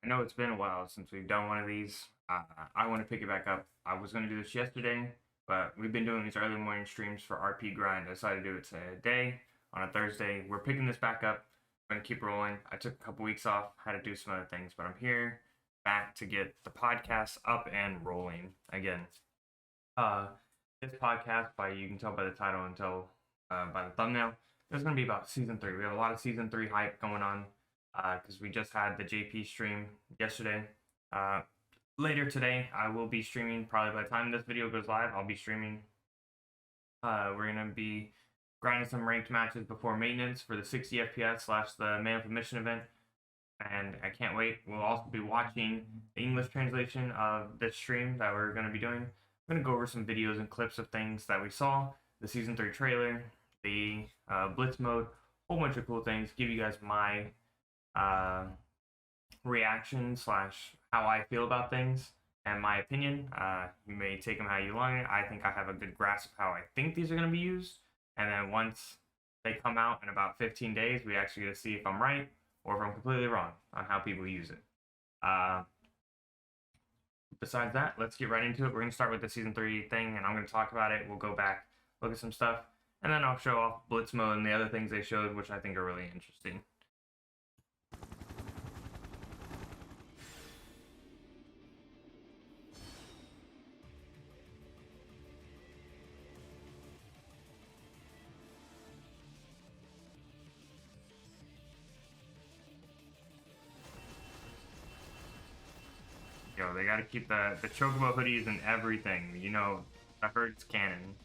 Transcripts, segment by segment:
I know it's been a while since we've done one of these. I want to pick it back up. I was going to do this yesterday, but we've been doing these early morning streams for RP Grind. I decided to do it today on a Thursday. We're picking this back up. I'm going to keep rolling. I took a couple weeks off, had to do some other things, but I'm here back to get the podcast up and rolling again. This podcast, you can tell by the title and tell by the thumbnail, it's going to be about Season 3. We have a lot of Season 3 hype going on because we just had the JP stream yesterday. Later today, I will be streaming. Probably by the time this video goes live, I'll be streaming. We're going to be grinding some ranked matches before maintenance for the 60 FPS / the Man of Mission event. And I can't wait. We'll also be watching the English translation of this stream that we're going to be doing. I'm going to go over some videos and clips of things that we saw, the Season 3 trailer, the Blitz Mode, a whole bunch of cool things, give you guys my reaction / how I feel about things and my opinion. You may take them how you want. I think I have a good grasp of how I think these are going to be used. And then once they come out in about 15 days, we actually get to see if I'm right or if I'm completely wrong on how people use it. Besides that, let's get right into it. We're going to start with the Season 3 thing, and I'm going to talk about it. We'll go back, look at some stuff, and then I'll show off Blitz Mode and the other things they showed, which I think are really interesting. Yo, they gotta keep the Chocobo hoodies and everything. You know, I heard it's canon.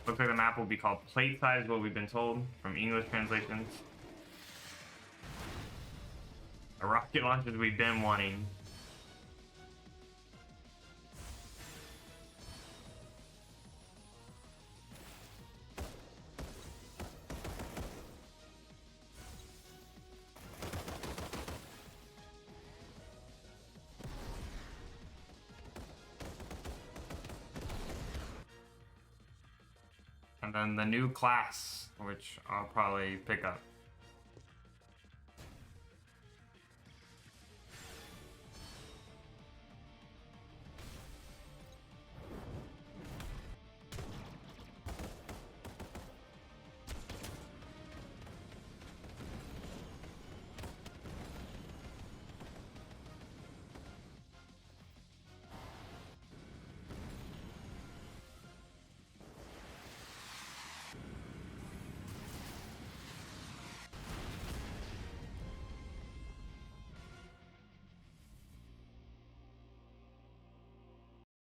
Looks like the map will be called Plate Size, what we've been told from English translations. The rocket launchers we've been wanting. And then the new class, which I'll probably pick up.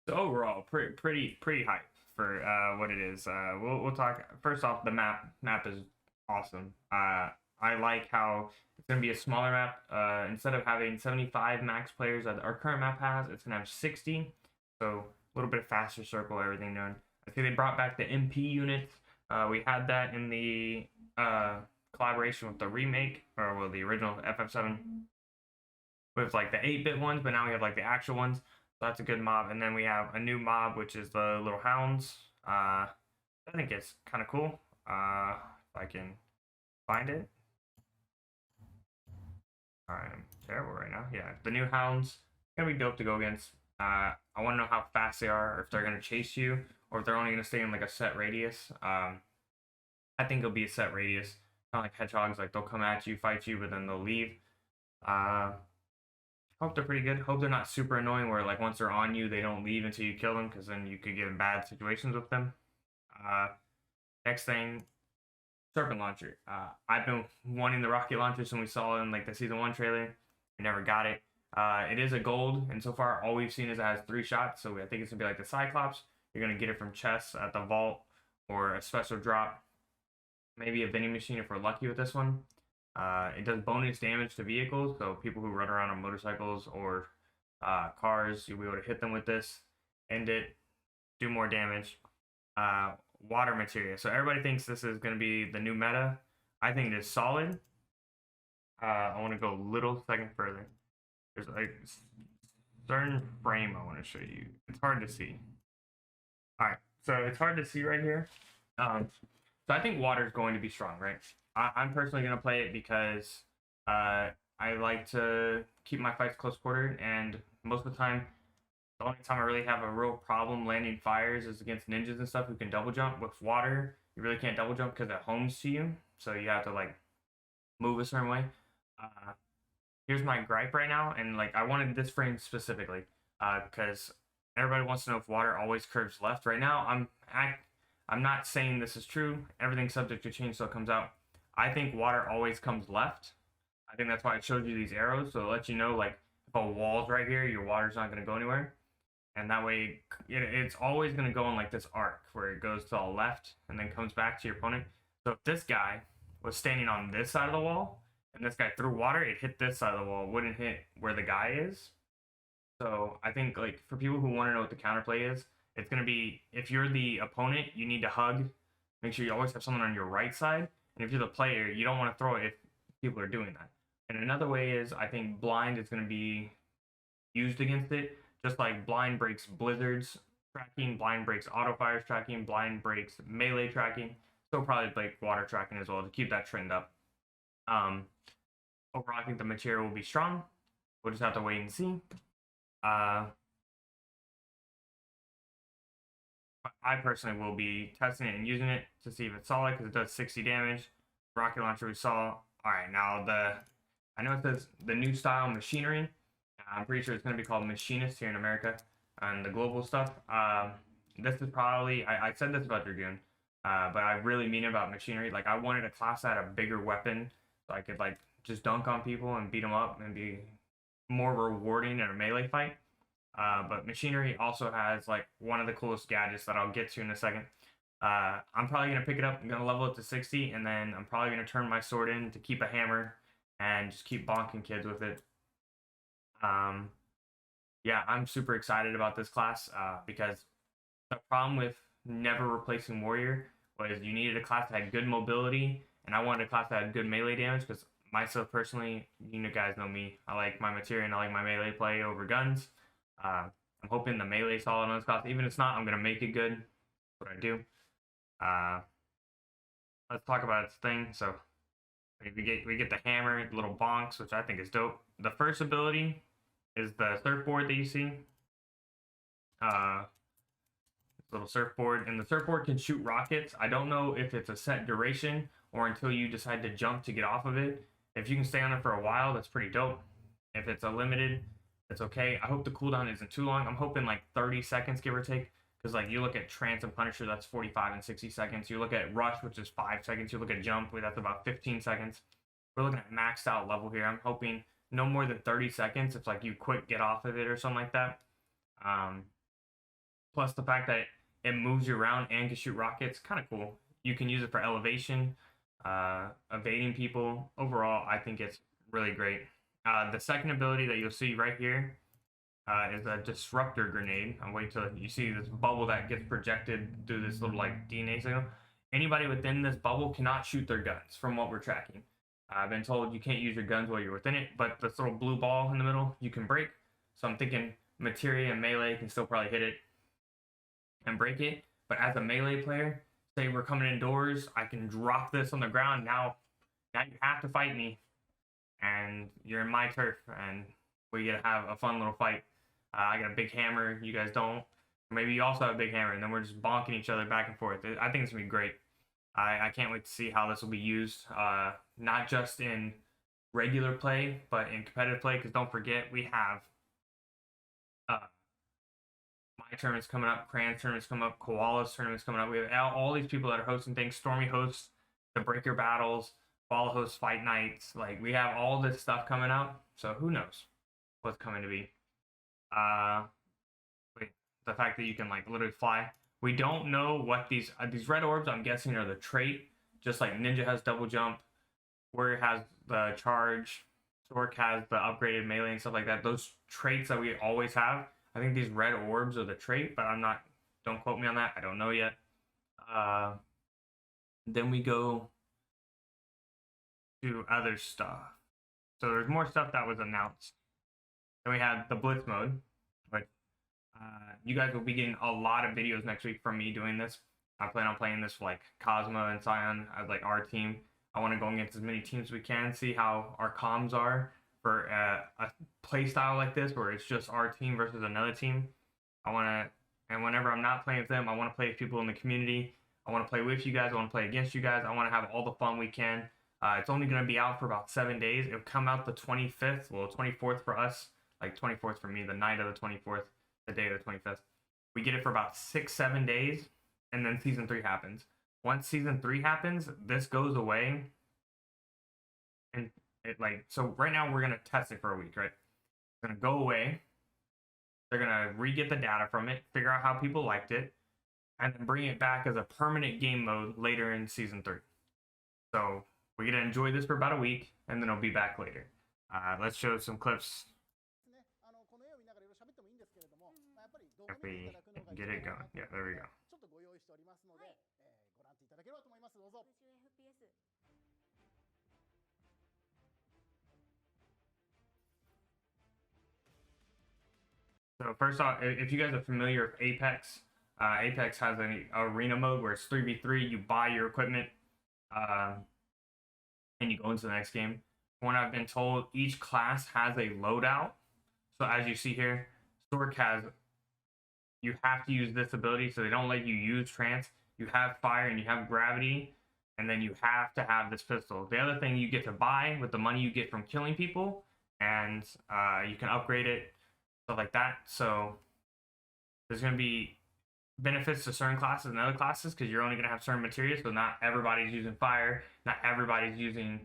So overall, pretty hype for what it is. We'll talk first off. The map is awesome. I like how it's gonna be a smaller map. Instead of having 75 max players that our current map has, it's gonna have 60. So a little bit faster circle, everything done. I think they brought back the MP units. We had that in the collaboration with the remake, or well, the original FF7 with like the 8-bit ones, but now we have like the actual ones. So that's a good mob. And then we have a new mob, which is the little Hounds. I think it's kind of cool. If I can find it. I'm terrible right now. Yeah, the new Hounds. Gonna be dope to go against. I want to know how fast they are, or if they're gonna chase you, or if they're only gonna stay in like a set radius. I think it'll be a set radius. Kind of like hedgehogs, like they'll come at you, fight you, but then they'll leave. Hope they're pretty good. Hope they're not super annoying where like once they're on you, they don't leave until you kill them, because then you could get in bad situations with them. Next thing, serpent launcher. I've been wanting the rocket launcher since we saw it in like the Season 1 trailer. I never got it. It is a gold, and so far all we've seen is it has 3 shots, so I think it's gonna be like the Cyclops. You're gonna get it from chests at the vault or a special drop. Maybe a vending machine if we're lucky with this one. It does bonus damage to vehicles, so people who run around on motorcycles or cars, you'll be able to hit them with this, end it, do more damage. Water materia. So everybody thinks this is going to be the new meta. I think it is solid. I want to go a little second further. There's a certain frame I want to show you. It's hard to see. All right, so it's hard to see right here. So I think water is going to be strong, right? I'm personally gonna play it because I like to keep my fights close quartered, and most of the time, the only time I really have a real problem landing fires is against ninjas and stuff who can double jump. With water, you really can't double jump because it homes to you, so you have to like move a certain way. Uh, Here's my gripe right now, and like I wanted this frame specifically because everybody wants to know if water always curves left. Right now, I'm not saying this is true. Everything's subject to change, so it comes out. I think water always comes left. I think that's why it shows you these arrows, so it lets you know like if a wall's right here, your water's not going to go anywhere, and that way it's always going to go in like this arc where it goes to the left and then comes back to your opponent. So if this guy was standing on this side of the wall and this guy threw water, it hit this side of the wall, it wouldn't hit where the guy is. So I think like for people who want to know what the counterplay is, it's going to be if you're the opponent, you need to hug. Make sure you always have someone on your right side. And if you're the player, you don't want to throw it if people are doing that. And another way is I think blind is going to be used against it. Just like blind breaks blizzards tracking, blind breaks auto fires tracking, blind breaks melee tracking. So probably like water tracking as well to keep that trend up. Overall, I think the material will be strong. We'll just have to wait and see. But I personally will be testing it and using it to see if it's solid because it does 60 damage. Rocket launcher we saw. All right, now I know it says the new style machinery. I'm pretty sure it's going to be called Machinist here in America and the global stuff. This is probably, I said this about Dragoon, but I really mean it about machinery. Like I wanted a class that had a bigger weapon so I could like just dunk on people and beat them up and be more rewarding in a melee fight. But machinery also has like one of the coolest gadgets that I'll get to in a second. I'm probably going to pick it up. I'm going to level it to 60, and then I'm probably going to turn my sword in to keep a hammer and just keep bonking kids with it. Yeah, I'm super excited about this class because the problem with never replacing warrior was you needed a class that had good mobility, and I wanted a class that had good melee damage because myself personally, you guys know me, I like my materia and I like my melee play over guns. I'm hoping the melee is solid on this class. Even if it's not, I'm going to make it good. That's what I do. Let's talk about its thing. So we get the hammer, the little bonks, which I think is dope. The first ability is the surfboard that you see. This little surfboard, and the surfboard can shoot rockets. I don't know if it's a set duration or until you decide to jump to get off of it. If you can stay on it for a while, that's pretty dope. If it's a limited, it's okay. I hope the cooldown isn't too long. I'm hoping like 30 seconds, give or take. Because like you look at Trance and Punisher, that's 45 and 60 seconds. You look at Rush, which is 5 seconds. You look at Jump, that's about 15 seconds. We're looking at maxed out level here. I'm hoping no more than 30 seconds if like you quick get off of it or something like that. Plus the fact that it moves you around and can shoot rockets, kind of cool. You can use it for elevation, evading people. Overall, I think it's really great. The second ability that you'll see right here is a disruptor grenade. I'm waiting till you see this bubble that gets projected through this little like DNA signal. Anybody within this bubble cannot shoot their guns from what we're tracking. I've been told you can't use your guns while you're within it, but this little blue ball in the middle you can break. So I'm thinking materia and melee can still probably hit it and break it. But as a melee player, say we're coming indoors, I can drop this on the ground. Now you have to fight me, and you're in my turf, and we get to have a fun little fight. I got a big hammer, you guys don't. Maybe you also have a big hammer, and then we're just bonking each other back and forth. I think it's going to be great. I can't wait to see how this will be used, not just in regular play, but in competitive play, because don't forget, we have my tournament's coming up, Cran's tournament's coming up, Koala's tournament's coming up. We have all these people that are hosting things. Stormy hosts the Breaker Battles, Koala hosts Fight Nights. Like, we have all this stuff coming out, so who knows what's coming to be. The fact that you can like literally fly. We don't know what these red orbs, I'm guessing, are the trait. Just like Ninja has double jump, Warrior has the charge, Stork has the upgraded melee and stuff like that. Those traits that we always have. I think these red orbs are the trait, but I'm not. Don't quote me on that. I don't know yet. Then we go to other stuff. So there's more stuff that was announced. Then we had the Blitz Mode, which you guys will be getting a lot of videos next week from me doing this. I plan on playing this for like Cosmo and Scion as like our team. I want to go against as many teams as we can, see how our comms are for a play style like this, where it's just our team versus another team. I want to, and whenever I'm not playing with them, I want to play with people in the community. I want to play with you guys. I want to play against you guys. I want to have all the fun we can. It's only going to be out for about 7 days. It'll come out the 25th, well, 24th for us, like 24th for me, the night of the 24th, the day of the 25th. We get it for about 6-7 days, and then Season 3 happens. Once Season 3 happens, this goes away. And it so right now we're going to test it for a week, right? It's going to go away. They're going to re-get the data from it, figure out how people liked it, and then bring it back as a permanent game mode later in Season 3. So we're going to enjoy this for about a week, and then it'll be back later. Let's show some clips. If we get it going. Yeah, there we go. So first off, if you guys are familiar with Apex, Apex has an arena mode where it's 3v3. You buy your equipment, and you go into the next game. When I've been told, each class has a loadout. So as you see here, Stork has, you have to use this ability, so they don't let you use trance. You have fire and you have gravity, and then you have to have this pistol. The other thing you get to buy with the money you get from killing people, and you can upgrade it, stuff like that. So there's going to be benefits to certain classes and other classes, because you're only going to have certain materials, so not everybody's using fire, not everybody's using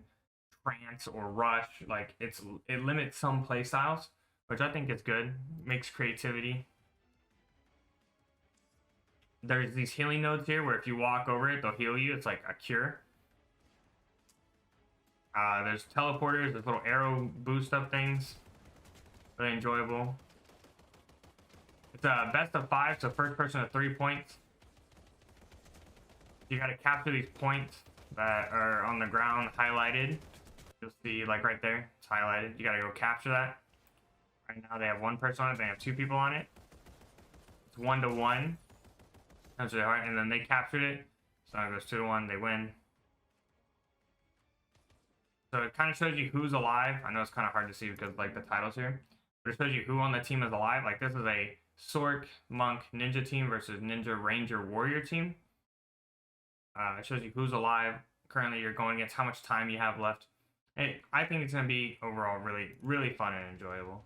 trance or rush. Like it limits some play styles, which I think is good, makes creativity. There's these healing nodes here where if you walk over it, they'll heal you. It's like a cure. There's teleporters, there's little arrow boost up things. Really enjoyable. It's a best of 5, so first person to 3 points. You gotta capture these points that are on the ground highlighted. You'll see, like right there, it's highlighted. You gotta go capture that. Right now they have 1 person on it, they have 2 people on it. It's 1-to-1. That's really hard, and then they captured it. So now it goes 2-to-1, they win. So it kind of shows you who's alive. I know it's kind of hard to see because like the title's here. But it shows you who on the team is alive. Like this is a Sork, Monk, Ninja team versus Ninja, Ranger, Warrior team. It shows you who's alive. Currently you're going against how much time you have left. I think it's going to be overall really, really fun and enjoyable.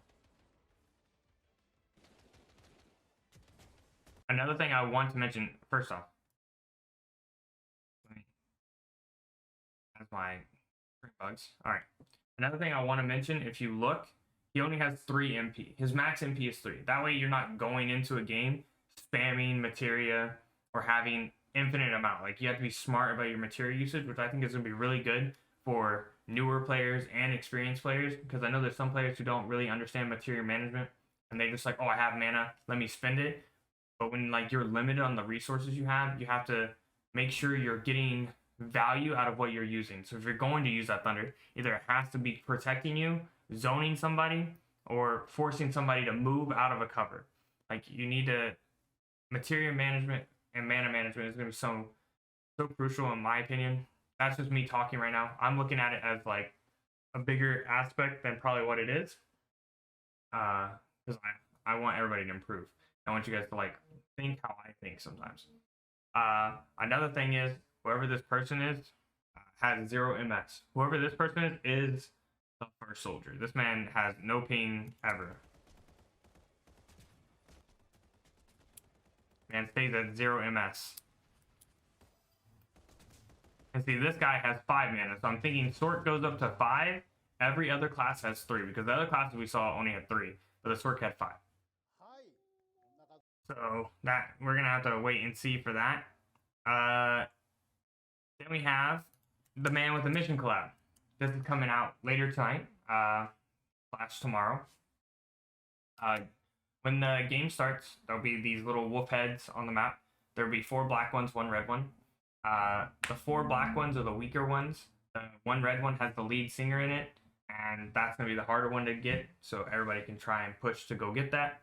Another thing I want to mention, first off, that's my bugs. All right. Another thing I want to mention, if you look, he only has 3 MP. His max MP is 3. That way you're not going into a game spamming materia or having infinite amount. Like you have to be smart about your materia usage, which I think is going to be really good for newer players and experienced players, because I know there's some players who don't really understand materia management and they just like, oh, I have mana, let me spend it. But when like you're limited on the resources you have to make sure you're getting value out of what you're using. So if you're going to use that thunder, either it has to be protecting you, zoning somebody, or forcing somebody to move out of a cover. Like you need to, materia management and mana management is going to be so crucial in my opinion. That's just me talking right now. I'm looking at it as like a bigger aspect than probably what it is, because I want everybody to improve. I want you guys to like think how I think sometimes. Another thing is, whoever this person is has 0 MS. Whoever this person is the first soldier. This man has no ping ever. Man stays at 0 MS. And see, this guy has 5 mana, so I'm thinking Sork goes up to 5. Every other class has 3, because the other classes we saw only had 3, but the Sork had 5. So that we're gonna have to wait and see for that. Then we have the Man with the Mission collab. This is coming out later tonight, / tomorrow. When the game starts, there'll be these little wolf heads on the map. There'll be 4 black ones, 1 red one. The 4 black ones are the weaker ones. The 1 red one has the lead singer in it, and that's gonna be the harder one to get. So everybody can try and push to go get that.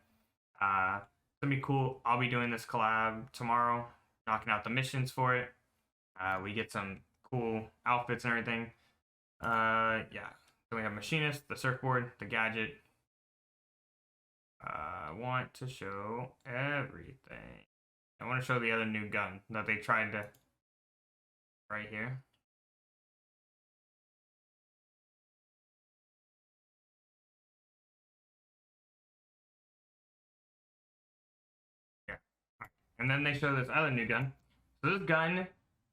It's gonna be cool. I'll be doing this collab tomorrow, knocking out the missions for it. We get some cool outfits and everything. Yeah. So we have Machinist, the surfboard, the Gadget. I want to show everything. I want to show the other new gun that they tried to right here. Yeah. And then they show this other new gun. So this gun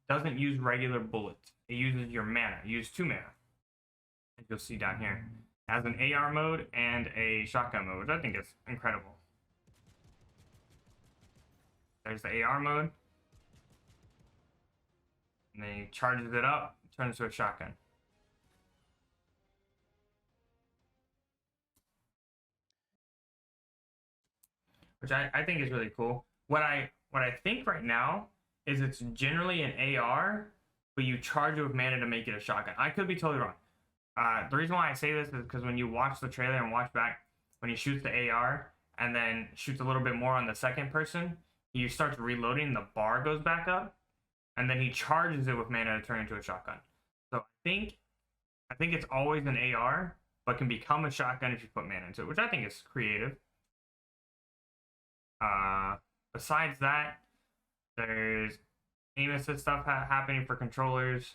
doesn't use regular bullets. It uses your mana. It uses 2 mana. As you'll see down here. It has an AR mode and a shotgun mode, which I think is incredible. There's the AR mode. And then he charges it up, turns to a shotgun. Which I think is really cool. What I think right now is it's generally an AR, but you charge it with mana to make it a shotgun. I could be totally wrong. The reason why I say this is because when you watch the trailer and watch back, when he shoots the AR and then shoots a little bit more on the second person, he starts reloading, the bar goes back up, and then he charges it with mana to turn into a shotgun. So I think it's always an AR, but can become a shotgun if you put mana into it, which I think is creative. Besides that, there's aim assist stuff happening for controllers.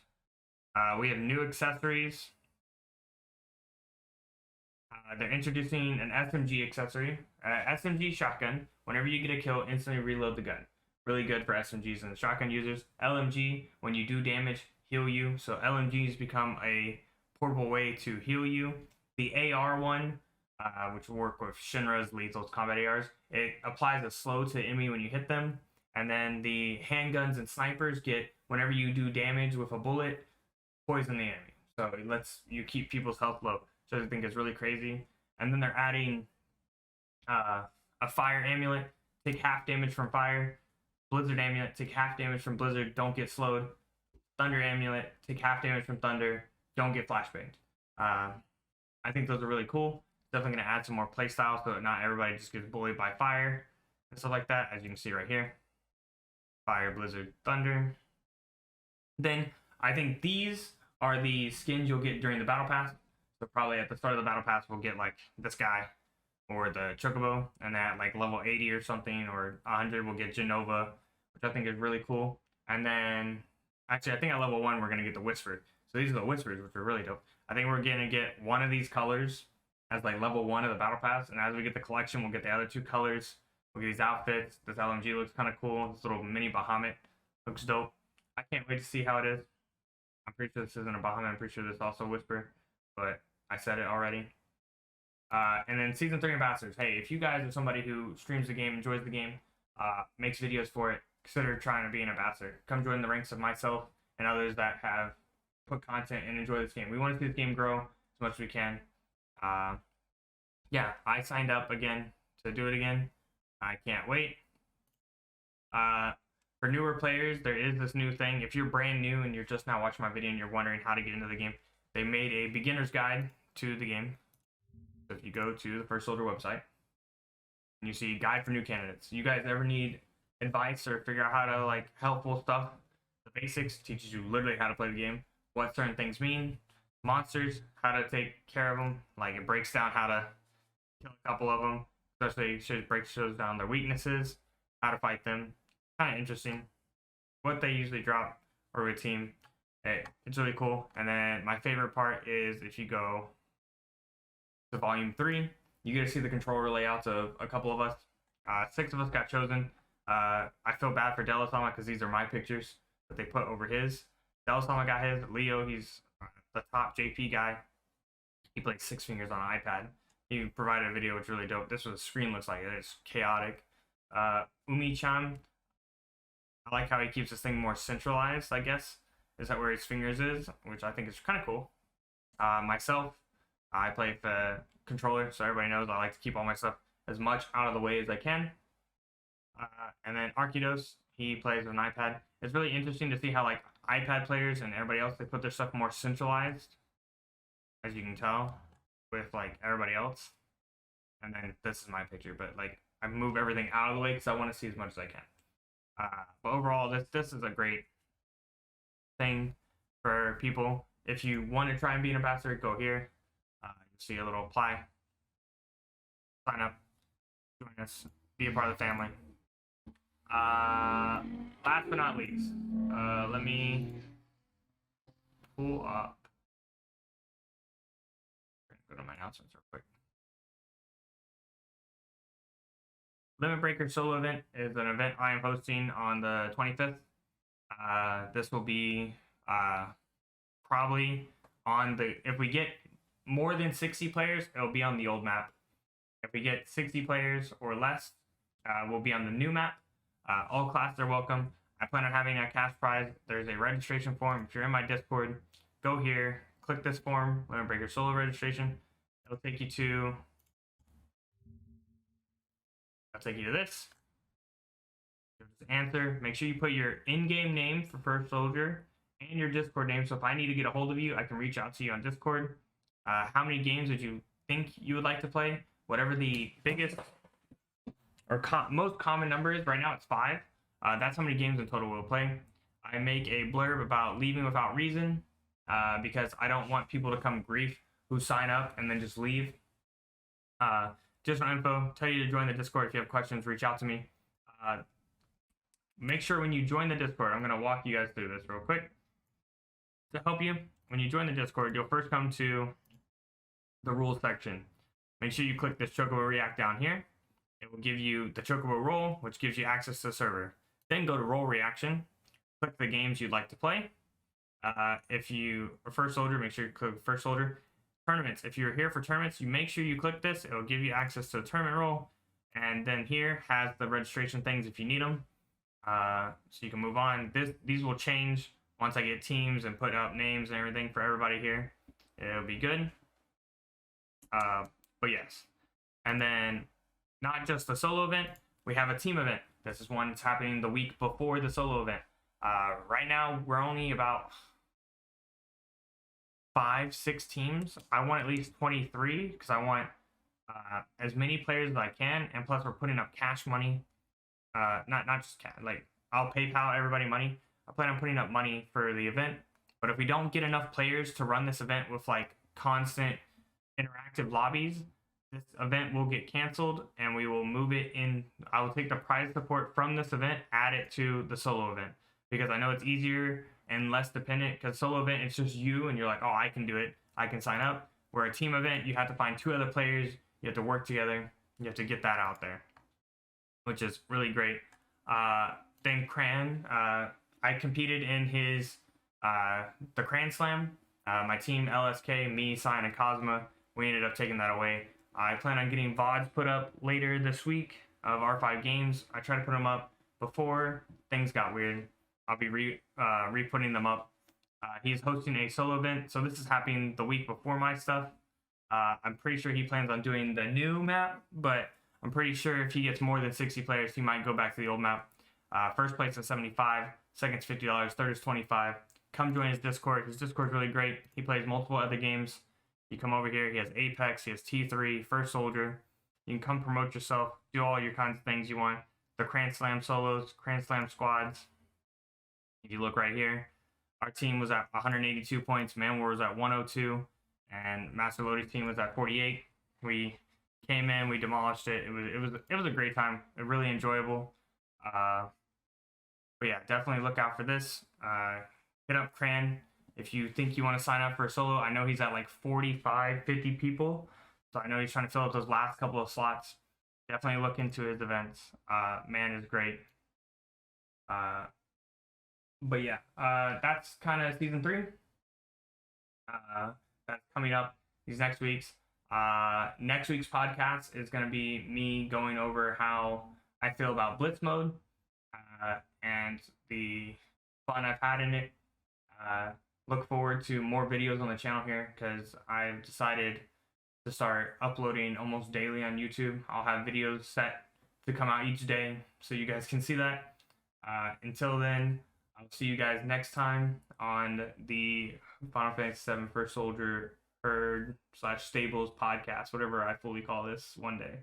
We have new accessories. They're introducing an SMG accessory. SMG shotgun. Whenever you get a kill, instantly reload the gun. Really good for SMGs and shotgun users. LMG, when you do damage, heal you. So LMGs become a portable way to heal you. The AR one, which will work with Shinra's lethal combat ARs, it applies a slow to the enemy when you hit them. And then the handguns and snipers get, whenever you do damage with a bullet, poison the enemy. So it lets you keep people's health low. So I think it's really crazy. And then they're adding a fire amulet, take half damage from fire. Blizzard amulet, take half damage from blizzard, don't get slowed. Thunder amulet, take half damage from thunder, don't get flashbanged. I think those are really cool. Definitely going to add some more playstyle so that not everybody just gets bullied by fire and stuff like that, as you can see right here. Fire, blizzard, thunder. Then I think these are the skins you'll get during the battle pass. So probably at the start of the battle pass, we'll get like this guy or the Chocobo, and at like level 80 or something or 100, we'll get Genova, which I think is really cool. And then, actually, I think at level 1, we're going to get the Whisper. So these are the Whispers, which are really dope. I think we're going to get one of these colors as like level 1 of the battle pass, and as we get the collection, we'll get the other 2 colors. We'll get these outfits. This LMG looks kind of cool. This little mini Bahamut looks dope. I can't wait to see how it is. I'm pretty sure this isn't a Bahamut. I'm pretty sure this is also Whisper, but I said it already. And then Season 3 Ambassadors. Hey, if you guys are somebody who streams the game, enjoys the game, makes videos for it, consider trying to be an ambassador. Come join the ranks of myself and others that have put content and enjoy this game. We want to see this game grow as much as we can. Yeah, I signed up again to do it again. I can't wait. For newer players, there is this new thing. If you're brand new and you're just now watching my video and you're wondering how to get into the game, they made a beginner's guide to the game. So if you go to the First Soldier website and you see guide for new candidates, you guys ever need advice or figure out how to like helpful stuff, the basics teaches you literally how to play the game, what certain things mean, monsters, how to take care of them. Like it breaks down how to kill a couple of them, especially shows down their weaknesses, how to fight them. Kind of interesting. What they usually drop or a team. It's really cool. And then my favorite part is if you go to Volume 3, you get to see the controller layouts of a couple of us. 6 of us got chosen. I feel bad for Delasama because these are my pictures that they put over his. Delasama got his. Leo, he's the top JP guy. He plays 6 fingers on an iPad. He provided a video which is really dope. This is what the screen looks like. It's chaotic. Umi-chan, I like how he keeps this thing more centralized, I guess. Is that where his fingers is, which I think is kind of cool. Myself, I play the controller, so everybody knows I like to keep all my stuff as much out of the way as I can. And then Arkidos, he plays with an iPad. It's really interesting to see how like iPad players and everybody else, they put their stuff more centralized, as you can tell, with like everybody else. And then this is my picture, but like I move everything out of the way because I want to see as much as I can. But overall, this is a great thing for people. If you want to try and be an ambassador, go here. You'll see a little apply. Sign up. Join us. Be a part of the family. Last but not least, let me pull up. Go to my announcements real quick. Limit Breaker Solo Event is an event I am hosting on the 25th. This will be probably on the, if we get more than 60 players, it'll be on the old map. If we get 60 players or less, we'll be on the new map. All classes are welcome. I plan on having a cash prize. There's a registration form. If you're in my Discord, go here, click this form, Limit Breaker Solo registration. It'll take you to this. Just answer. Make sure you put your in-game name for First Soldier and your Discord name. So if I need to get a hold of you, I can reach out to you on Discord. How many games would you think you would like to play? Whatever the biggest or most common number is. Right now it's 5. That's how many games in total we'll play. I make a blurb about leaving without reason because I don't want people to come grief who sign up and then just leave. Just for info, tell you to join the Discord. If you have questions, reach out to me. Make sure when you join the Discord, I'm going to walk you guys through this real quick. To help you, when you join the Discord, you'll first come to the rules section. Make sure you click this Chocobo React down here. It will give you the Chocobo role, which gives you access to the server. Then go to Role Reaction. Click the games you'd like to play. If you are First Soldier, make sure you click First Soldier. Tournaments. If you're here for tournaments, you make sure you click this. It'll give you access to the tournament role. And then here has the registration things if you need them. So you can move on. These will change once I get teams and put up names and everything for everybody here. It'll be good. But yes. And then not just the solo event, we have a team event. This is one that's happening the week before the solo event. Right now, we're only about 5-6 teams. I want at least 23 because I want as many players as I can, and plus we're putting up cash money. Not just cash, like I'll PayPal everybody money. I plan on putting up money for the event, but if we don't get enough players to run this event with like constant interactive lobbies, this event will get canceled and we will move it in. I will take the prize support from this event, add it to the solo event because I know it's easier and less dependent, because solo event it's just you and you're like, oh, I can do it, I can sign up. Where a team event, you have to find 2 other players, you have to work together, you have to get that out there, which is really great. Then Cran, I competed in his the Cran Slam. My team LSK, me, Cyan, and Cosma, we ended up taking that away. I plan on getting VODs put up later this week of our 5 games. I tried to put them up before things got weird. I'll be re-putting them up. He's hosting a solo event, so this is happening the week before my stuff. I'm pretty sure he plans on doing the new map, but I'm pretty sure if he gets more than 60 players, he might go back to the old map. First place is $75, second's $50, third is $25. Come join his Discord. His Discord's really great. He plays multiple other games. You come over here, he has Apex, he has T3, First Soldier. You can come promote yourself, do all your kinds of things you want. The Cran Slam solos, Cran Slam squads. If you look right here, our team was at 182 points, Manwar was at 102, and Master Lodi's team was at 48. We came in, we demolished it. It was a great time. Really enjoyable. But yeah, definitely look out for this. Hit up Cran if you think you want to sign up for a solo. I know he's at like 45, 50 people, so I know he's trying to fill up those last couple of slots. Definitely look into his events. Man is great. But yeah, that's kind of season 3. That's coming up these next weeks. Next week's podcast is going to be me going over how I feel about Blitz Mode and the fun I've had in it. Look forward to more videos on the channel here because I've decided to start uploading almost daily on YouTube. I'll have videos set to come out each day so you guys can see that. Until then, I'll see you guys next time on the Final Fantasy VII First Soldier Herd / Stables podcast, whatever I fully call this one day.